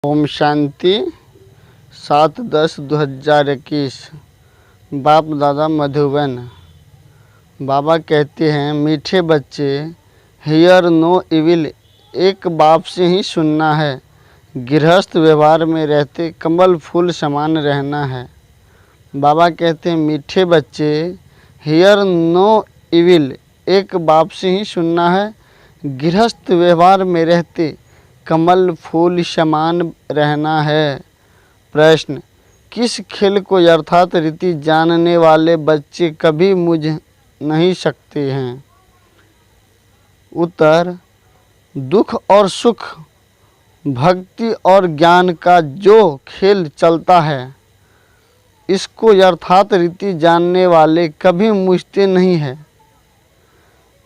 ओम शांति 7/10/2021। बाप दादा मधुबन। बाबा कहते हैं, मीठे बच्चे, हियर नो इविल एक बाप से ही सुनना है। गृहस्थ व्यवहार में रहते कमल फूल समान रहना है। बाबा कहते हैं, मीठे बच्चे, हियर नो इविल एक बाप से ही सुनना है। गृहस्थ व्यवहार में रहते कमल फूल समान रहना है। प्रश्न, किस खेल को यथार्थ रीति जानने वाले बच्चे कभी मुझ नहीं सकते हैं? उत्तर, दुख और सुख, भक्ति और ज्ञान का जो खेल चलता है, इसको यथार्थ रीति जानने वाले कभी मुझते नहीं है।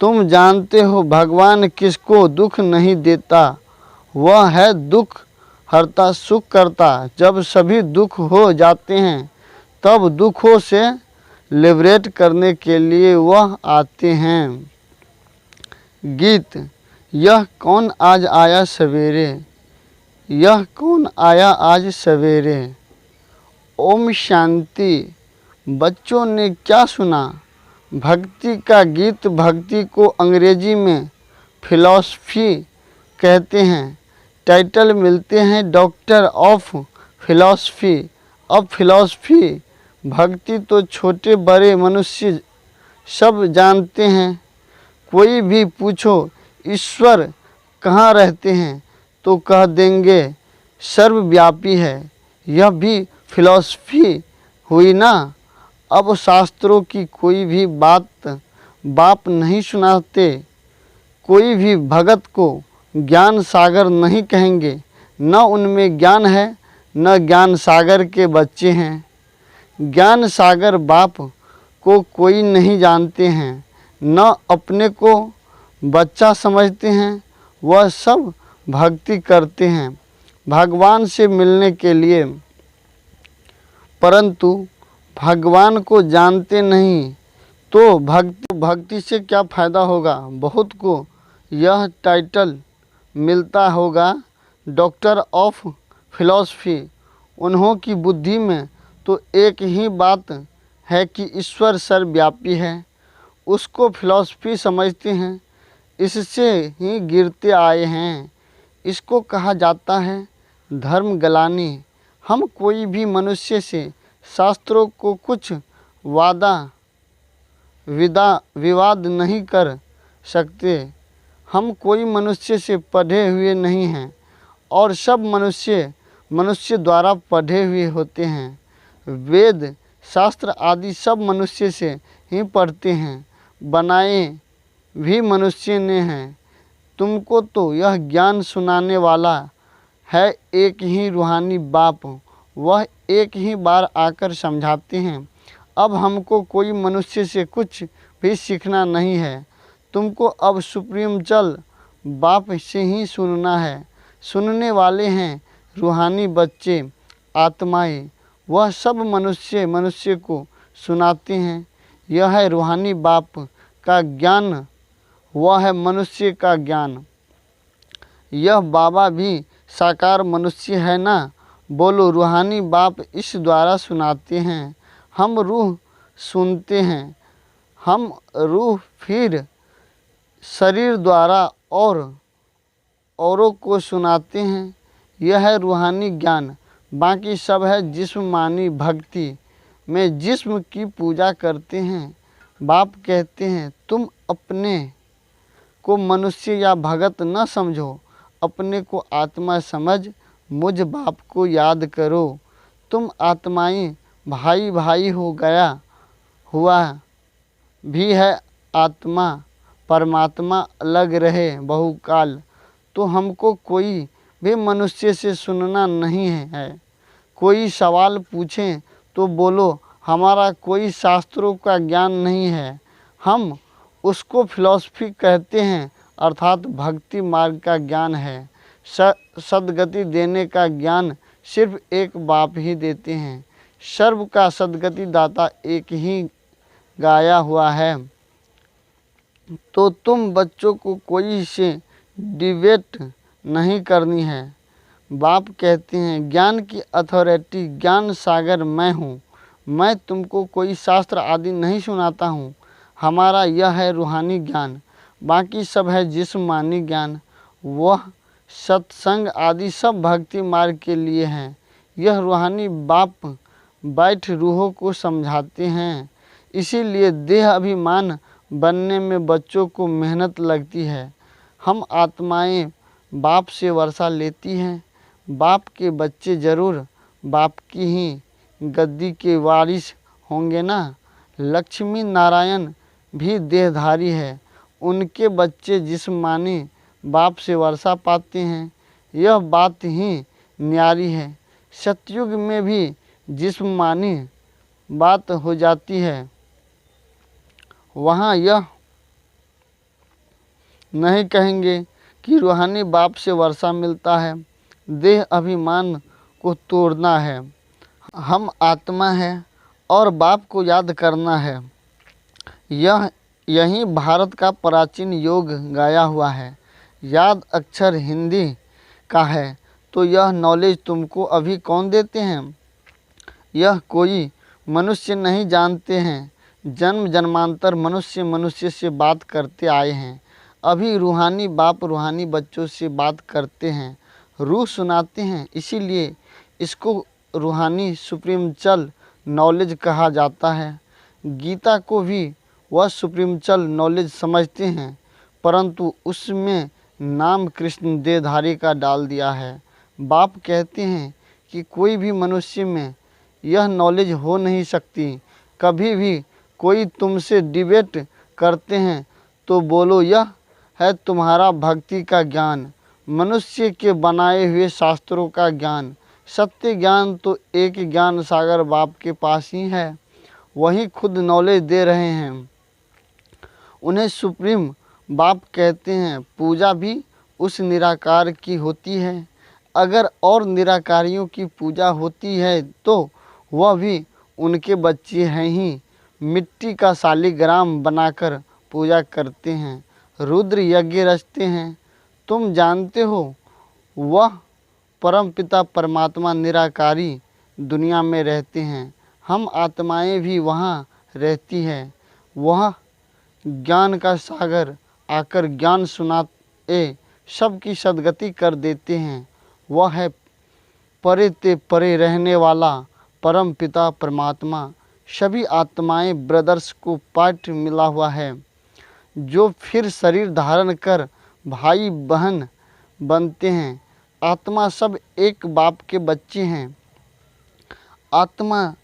तुम जानते हो भगवान किसको दुख नहीं देता, वह है दुख हरता सुख करता। जब सभी दुख हो जाते हैं तब दुखों से लिबरेट करने के लिए वह आते हैं। गीत। यह कौन आज आया सवेरे, यह कौन आया आज सवेरे। ओम शांति। बच्चों ने क्या सुना? भक्ति का गीत। भक्ति को अंग्रेजी में फिलॉसफी कहते हैं। टाइटल मिलते हैं डॉक्टर ऑफ फिलॉसफी। अब फिलॉसफी, भक्ति तो छोटे बड़े मनुष्य सब जानते हैं। कोई भी पूछो ईश्वर कहाँ रहते हैं तो कह देंगे सर्वव्यापी है। यह भी फिलॉसफी हुई ना। अब शास्त्रों की कोई भी बात बाप नहीं सुनाते। कोई भी भगत को ज्ञान सागर नहीं कहेंगे। न उनमें ज्ञान है, न ज्ञान सागर के बच्चे हैं। ज्ञान सागर बाप को कोई नहीं जानते हैं, न अपने को बच्चा समझते हैं। वह सब भक्ति करते हैं भगवान से मिलने के लिए, परंतु भगवान को जानते नहीं तो भक्ति से क्या फ़ायदा होगा। बहुत को यह टाइटल मिलता होगा डॉक्टर ऑफ फिलॉसफी। उन्हों की बुद्धि में तो एक ही बात है कि ईश्वर सर्वव्यापी है, उसको फिलॉसफी समझते हैं। इससे ही गिरते आए हैं। इसको कहा जाता है धर्म गलानी। हम कोई भी मनुष्य से शास्त्रों को कुछ विवाद नहीं कर सकते। हम कोई मनुष्य से पढ़े हुए नहीं हैं और सब मनुष्य द्वारा पढ़े हुए होते हैं। वेद शास्त्र आदि सब मनुष्य से ही पढ़ते हैं, बनाए भी मनुष्य ने हैं। तुमको तो यह ज्ञान सुनाने वाला है एक ही रूहानी बाप। वह एक ही बार आकर समझाते हैं। अब हमको कोई मनुष्य से कुछ भी सीखना नहीं है। तुमको अब सुप्रीम चल बाप से ही सुनना है। सुनने वाले हैं रूहानी बच्चे, आत्माएं। वह सब मनुष्य को सुनाते हैं। यह है रूहानी बाप का ज्ञान, वह है मनुष्य का ज्ञान। यह बाबा भी साकार मनुष्य है ना। बोलो, रूहानी बाप इस द्वारा सुनाते हैं। हम रूह सुनते हैं। हम रूह फिर शरीर द्वारा और औरों को सुनाते हैं। यह है रूहानी ज्ञान। बाकी सब है जिस्मानी भक्ति में जिस्म की पूजा करते हैं। बाप कहते हैं, तुम अपने को मनुष्य या भगत न समझो, अपने को आत्मा समझ मुझ बाप को याद करो। तुम आत्माएं भाई भाई हो गया हुआ भी है आत्मा परमात्मा अलग रहे बहुकाल। तो हमको कोई भी मनुष्य से सुनना नहीं है। कोई सवाल पूछें तो बोलो हमारा कोई शास्त्रों का ज्ञान नहीं है। हम उसको फिलॉसफी कहते हैं, अर्थात भक्ति मार्ग का ज्ञान है। सद्गति देने का ज्ञान सिर्फ एक बाप ही देते हैं। सर्व का सद्गति दाता एक ही गाया हुआ है। तो तुम बच्चों को कोई से डिबेट नहीं करनी है। बाप कहते हैं, ज्ञान की अथॉरिटी, ज्ञान सागर मैं हूँ। मैं तुमको कोई शास्त्र आदि नहीं सुनाता हूँ। हमारा यह है रूहानी ज्ञान, बाकी सब है जिस्मानी ज्ञान। वह सत्संग आदि सब भक्ति मार्ग के लिए हैं। यह रूहानी बाप बैठ रूहों को समझाते हैं। इसीलिए देह अभिमान बनने में बच्चों को मेहनत लगती है। हम आत्माएं बाप से वर्षा लेती हैं। बाप के बच्चे जरूर बाप की ही गद्दी के वारिस होंगे ना। लक्ष्मी नारायण भी देहधारी है, उनके बच्चे जिस्मानी बाप से वर्षा पाते हैं। यह बात ही न्यारी है। सतयुग में भी जिस्मानी बात हो जाती है, वहाँ यह नहीं कहेंगे कि रूहानी बाप से वर्षा मिलता है। देह अभिमान को तोड़ना है। हम आत्मा है और बाप को याद करना है। यही भारत का प्राचीन योग गाया हुआ है। याद अक्षर हिंदी का है, तो यह नॉलेज तुमको अभी कौन देते हैं? यह कोई मनुष्य नहीं जानते हैं। जन्म जन्मांतर मनुष्य से बात करते आए हैं। अभी रूहानी बाप रूहानी बच्चों से बात करते हैं, रूह सुनाते हैं। इसीलिए इसको रूहानी सुप्रीमचल नॉलेज कहा जाता है। गीता को भी वह सुप्रीमचल नॉलेज समझते हैं, परंतु उसमें नाम कृष्ण देहधारी का डाल दिया है। बाप कहते हैं कि कोई भी मनुष्य में यह नॉलेज हो नहीं सकती। कभी भी कोई तुमसे डिबेट करते हैं तो बोलो, यह है तुम्हारा भक्ति का ज्ञान, मनुष्य के बनाए हुए शास्त्रों का ज्ञान। सत्य ज्ञान तो एक ज्ञान सागर बाप के पास ही है, वही खुद नॉलेज दे रहे हैं। उन्हें सुप्रीम बाप कहते हैं। पूजा भी उस निराकार की होती है। अगर और निराकारियों की पूजा होती है तो वह भी उनके बच्चे हैं ही। मिट्टी का शालिग्राम बनाकर पूजा करते हैं, रुद्र यज्ञ रचते हैं। तुम जानते हो वह परमपिता परमात्मा निराकारी दुनिया में रहते हैं। हम आत्माएं भी वहाँ रहती हैं। वह ज्ञान का सागर आकर ज्ञान सुनाए सबकी सद्गति कर देते हैं। वह है परे ते परे रहने वाला परम पिता परमात्मा। सभी आत्माएं ब्रदर्स को पाठ मिला हुआ है, जो फिर शरीर धारण कर भाई बहन बनते हैं। आत्मा सब एक बाप के बच्चे हैं। आत्मा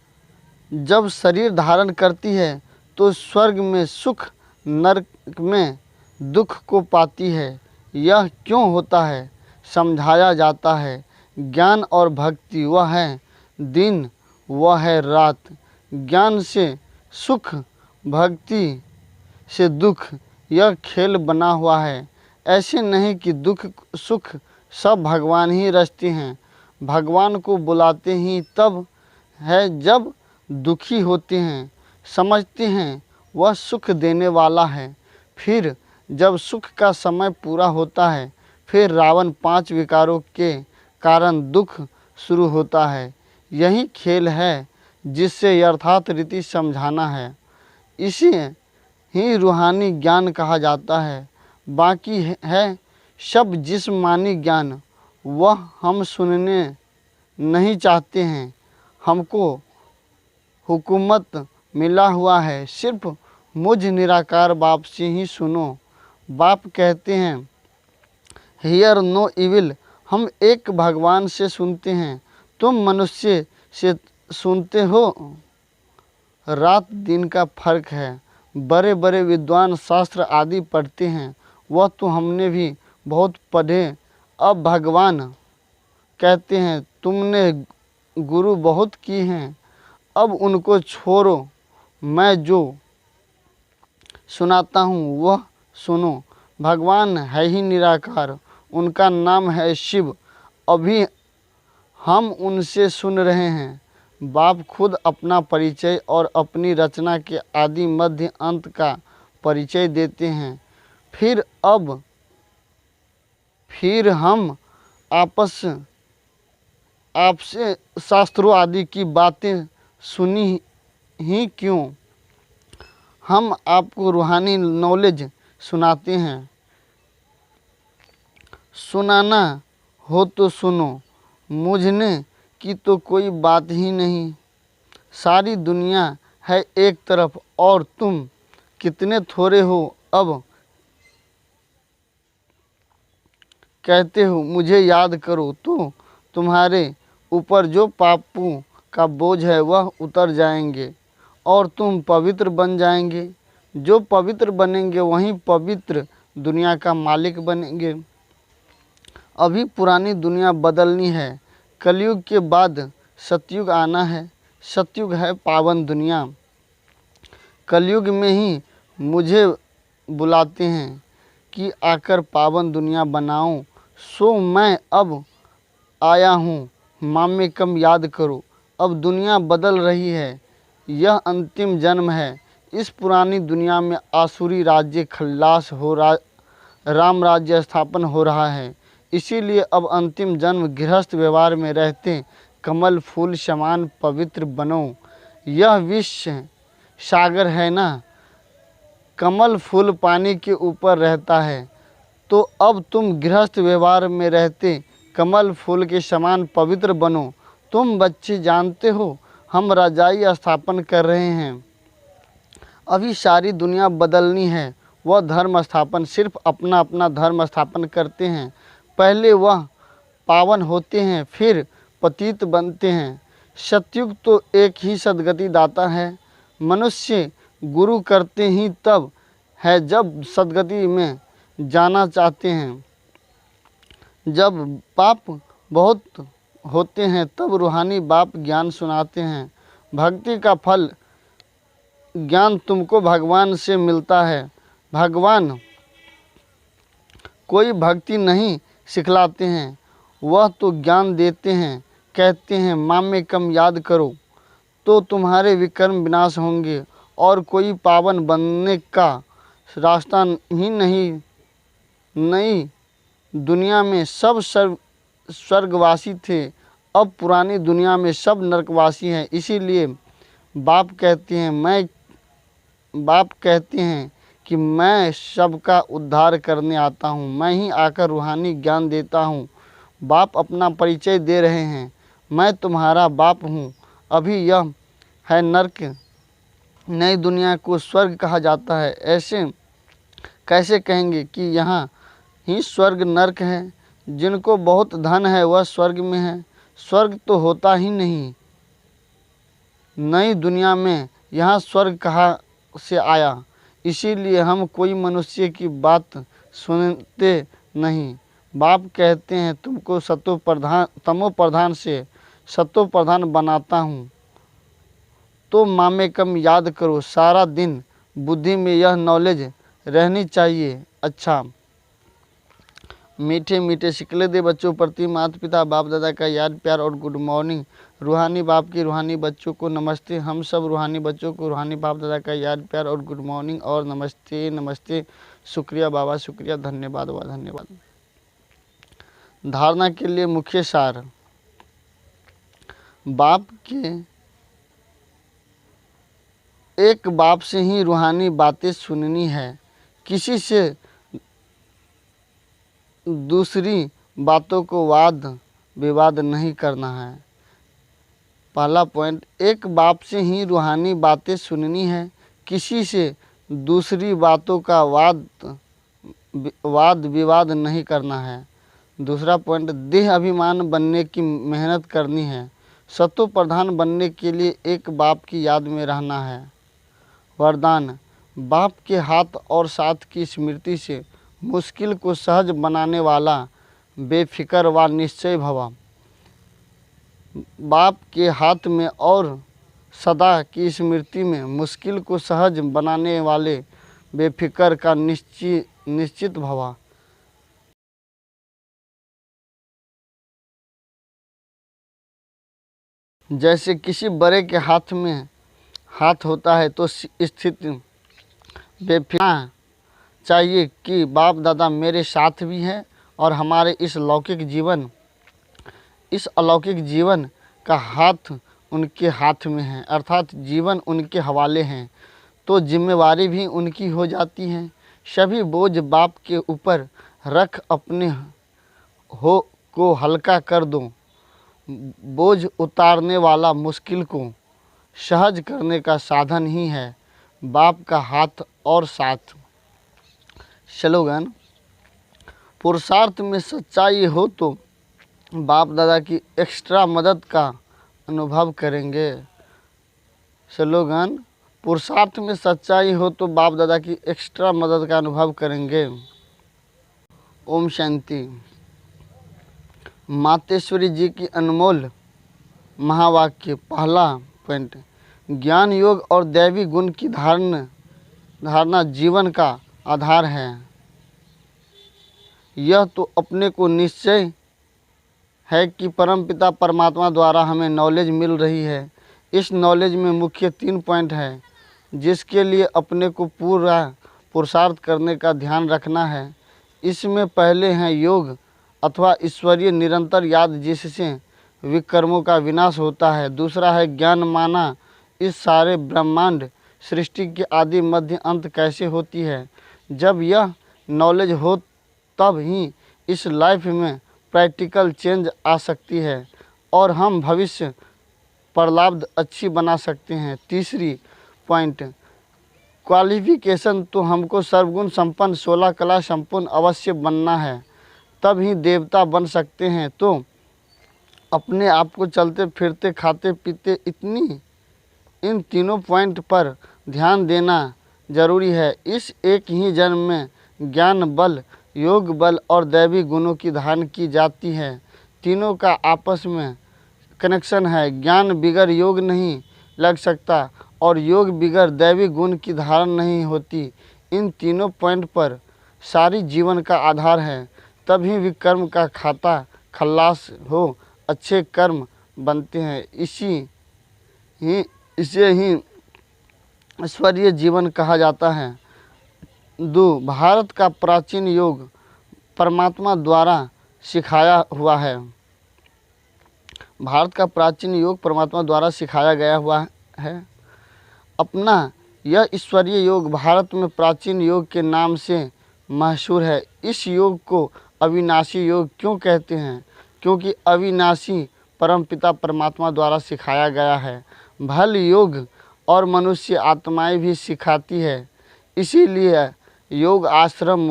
जब शरीर धारण करती है तो स्वर्ग में सुख, नरक में दुख को पाती है। यह क्यों होता है समझाया जाता है। ज्ञान और भक्ति वह है दिन, वह है रात। ज्ञान से सुख, भक्ति से दुख, यह खेल बना हुआ है। ऐसे नहीं कि दुख सुख सब भगवान ही रचते हैं। भगवान को बुलाते ही तब है जब दुखी होते हैं, समझते हैं वह सुख देने वाला है। फिर जब सुख का समय पूरा होता है, फिर रावण 5 विकारों के कारण दुख शुरू होता है। यही खेल है जिससे यथार्थ रीति समझाना है। इसे ही रूहानी ज्ञान कहा जाता है। बाकी है सब जिस्मानी ज्ञान, वह हम सुनने नहीं चाहते हैं। हमको हुकूमत मिला हुआ है, सिर्फ मुझ निराकार बाप से ही सुनो। बाप कहते हैं, हियर नो इविल। हम एक भगवान से सुनते हैं, तुम मनुष्य से सुनते हो। रात दिन का फर्क है। बड़े बड़े विद्वान शास्त्र आदि पढ़ते हैं, वह तो हमने भी बहुत पढ़े। अब भगवान कहते हैं, तुमने गुरु बहुत की हैं, अब उनको छोड़ो, मैं जो सुनाता हूँ वह सुनो। भगवान है ही निराकार, उनका नाम है शिव। अभी हम उनसे सुन रहे हैं। बाप खुद अपना परिचय और अपनी रचना के आदि मध्य अंत का परिचय देते हैं। फिर हम आपस आपसे शास्त्रों आदि की बातें सुनी ही क्यों, हम आपको रूहानी नॉलेज सुनाते हैं। सुनाना हो तो सुनो, मुझने की तो कोई बात ही नहीं। सारी दुनिया है एक तरफ और तुम कितने थोड़े हो। अब कहते हो मुझे याद करो तो तुम्हारे ऊपर जो पापों का बोझ है वह उतर जाएंगे और तुम पवित्र बन जाएंगे। जो पवित्र बनेंगे वहीं पवित्र दुनिया का मालिक बनेंगे। अभी पुरानी दुनिया बदलनी है, कलयुग के बाद सतयुग आना है। सतयुग है पावन दुनिया। कलयुग में ही मुझे बुलाते हैं कि आकर पावन दुनिया बनाऊं, सो मैं अब आया हूँ। मामे कम याद करो, अब दुनिया बदल रही है, यह अंतिम जन्म है। इस पुरानी दुनिया में आसुरी राज्य खल्लास हो राम राज्य स्थापन हो रहा है। इसीलिए अब अंतिम जन्म गृहस्थ व्यवहार में रहते कमल फूल समान पवित्र बनो। यह विश्व सागर है ना, कमल फूल पानी के ऊपर रहता है, तो अब तुम गृहस्थ व्यवहार में रहते कमल फूल के समान पवित्र बनो। तुम बच्चे जानते हो हम रजाई स्थापन कर रहे हैं। अभी सारी दुनिया बदलनी है, वह धर्म स्थापन सिर्फ अपना अपना धर्म स्थापन करते हैं। पहले वह पावन होते हैं फिर पतित बनते हैं। सतयुग तो एक ही सद्गति दाता है। मनुष्य गुरु करते ही तब है जब सद्गति में जाना चाहते हैं। जब पाप बहुत होते हैं तब रूहानी बाप ज्ञान सुनाते हैं। भक्ति का फल ज्ञान तुमको भगवान से मिलता है। भगवान कोई भक्ति नहीं सिखलाते हैं, वह तो ज्ञान देते हैं। कहते हैं मामे कम याद करो तो तुम्हारे विकर्म विनाश होंगे और कोई पावन बनने का रास्ता ही नहीं। नई दुनिया में सब स्वर्गवासी थे, अब पुरानी दुनिया में सब नरकवासी हैं। इसीलिए बाप कहते हैं कि मैं सबका उद्धार करने आता हूँ। मैं ही आकर रूहानी ज्ञान देता हूँ। बाप अपना परिचय दे रहे हैं, मैं तुम्हारा बाप हूँ। अभी यह है नरक, नई दुनिया को स्वर्ग कहा जाता है। ऐसे कैसे कहेंगे कि यहाँ ही स्वर्ग नरक है। जिनको बहुत धन है वह स्वर्ग में है, स्वर्ग तो होता ही नहीं। नई दुनिया में यहाँ स्वर्ग कहाँ से आया। इसीलिए हम कोई मनुष्य की बात सुनते नहीं। बाप कहते हैं तुमको तमो प्रधान से सतो प्रधान बनाता हूँ, तो मामे कम याद करो। सारा दिन बुद्धि में यह नॉलेज रहनी चाहिए। अच्छा, मीठे मीठे शिकले दे बच्चों प्रति माता पिता बाप दादा का याद प्यार और गुड मॉर्निंग। रूहानी बाप की रूहानी बच्चों को नमस्ते। हम सब रूहानी बच्चों को रूहानी बाप दादा का याद प्यार और गुड मॉर्निंग और नमस्ते नमस्ते। शुक्रिया बाबा, शुक्रिया, धन्यवाद बाबा, धन्यवाद। धारणा के लिए मुख्य सार। बाप के एक बाप से ही रूहानी बातें सुननी है, किसी से दूसरी बातों को वाद विवाद नहीं करना है। पहला पॉइंट, एक बाप से ही रूहानी बातें सुननी है, किसी से दूसरी बातों का वाद विवाद नहीं करना है। दूसरा पॉइंट, देह अभिमान बनने की मेहनत करनी है। सतो प्रधान बनने के लिए एक बाप की याद में रहना है। वरदान, बाप के हाथ और साथ की स्मृति से मुश्किल को सहज बनाने वाला बेफिक्र व निश्चय भव। बाप के हाथ में और सदा की स्मृति में मुश्किल को सहज बनाने वाले बेफिक्र का निश्चित भव। जैसे किसी बड़े के हाथ में हाथ होता है तो स्थिति बेफिक्र चाहिए कि बाप दादा मेरे साथ भी हैं और हमारे इस लौकिक जीवन इस अलौकिक जीवन का हाथ उनके हाथ में है, अर्थात जीवन उनके हवाले हैं, तो जिम्मेवारी भी उनकी हो जाती है। सभी बोझ बाप के ऊपर रख अपने हो को हल्का कर दो। बोझ उतारने वाला मुश्किल को सहज करने का साधन ही है बाप का हाथ और साथ। स्लोगन: पुरुषार्थ में सच्चाई हो तो बाप दादा की एक्स्ट्रा मदद का अनुभव करेंगे। स्लोगन: पुरुषार्थ में सच्चाई हो तो बाप दादा की एक्स्ट्रा मदद का अनुभव करेंगे। ओम शांति। मातेश्वरी जी की अनमोल महावाक्य। पहला पॉइंट, ज्ञान योग और दैवी गुण की धारणा जीवन का आधार है। यह तो अपने को निश्चय है कि परमपिता परमात्मा द्वारा हमें नॉलेज मिल रही है। इस नॉलेज में मुख्य 3 पॉइंट है जिसके लिए अपने को पूरा पुरुषार्थ करने का ध्यान रखना है। इसमें पहले हैं योग अथवा ईश्वरीय निरंतर याद, जिससे विकर्मों का विनाश होता है। दूसरा है ज्ञान, माना इस सारे ब्रह्मांड सृष्टि के आदि मध्य अंत कैसे होती है। जब यह नॉलेज हो तब ही इस लाइफ में प्रैक्टिकल चेंज आ सकती है और हम भविष्य प्रलाब्ध अच्छी बना सकते हैं। तीसरी पॉइंट, क्वालिफिकेशन तो हमको सर्वगुण संपन्न 16 कला संपूर्ण अवश्य बनना है, तब ही देवता बन सकते हैं। तो अपने आप को चलते फिरते खाते पीते इन तीनों पॉइंट पर ध्यान देना जरूरी है। इस एक ही जन्म में ज्ञान बल, योग बल और दैवी गुणों की धारण की जाती है। तीनों का आपस में कनेक्शन है। ज्ञान बिगर योग नहीं लग सकता और योग बिगर दैवी गुण की धारण नहीं होती। इन तीनों पॉइंट पर सारी जीवन का आधार है, तभी विकर्म का खाता खल्लास हो अच्छे कर्म बनते हैं। इसे ही ईश्वरीय जीवन कहा जाता है। 2. भारत का प्राचीन योग परमात्मा द्वारा सिखाया हुआ है। भारत का प्राचीन योग परमात्मा द्वारा सिखाया गया हुआ है। अपना यह ईश्वरीय योग भारत में प्राचीन योग के नाम से मशहूर है। इस योग को अविनाशी योग क्यों कहते हैं? क्योंकि अविनाशी परमपिता परमात्मा द्वारा सिखाया गया है। भल योग और मनुष्य आत्माएं भी सिखाती है, इसीलिए योग आश्रम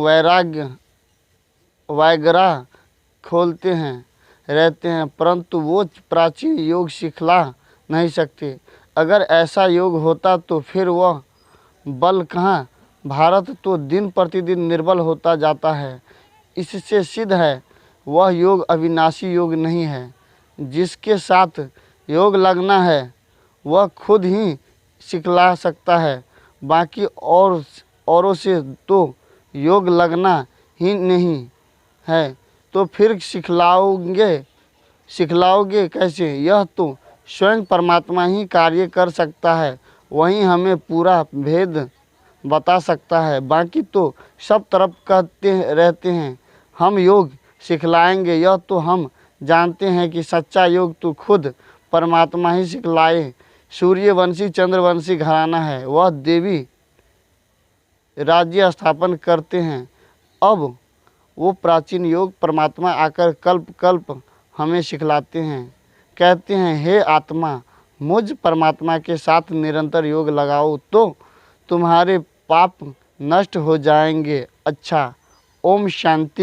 वगैरह खोलते हैं रहते हैं, परंतु वो प्राचीन योग सिखला नहीं सकते। अगर ऐसा योग होता तो फिर वह बल कहाँ? भारत तो दिन प्रतिदिन निर्बल होता जाता है। इससे सिद्ध है वह योग अविनाशी योग नहीं है। जिसके साथ योग लगना है वह खुद ही सिखला सकता है, बाकी औरों से तो योग लगना ही नहीं है, तो फिर सिखलाओगे कैसे? यह तो स्वयं परमात्मा ही कार्य कर सकता है, वही हमें पूरा भेद बता सकता है। बाकी तो सब तरफ कहते रहते हैं हम योग सिखलाएंगे, यह तो हम जानते हैं कि सच्चा योग तो खुद परमात्मा ही सिखलाए। सूर्यवंशी चंद्रवंशी घराना है, वह देवी राज्य स्थापन करते हैं। अब वो प्राचीन योग परमात्मा आकर कल्प कल्प हमें सिखलाते हैं। कहते हैं हे आत्मा, मुझ परमात्मा के साथ निरंतर योग लगाओ तो तुम्हारे पाप नष्ट हो जाएंगे। अच्छा, ओम शांति।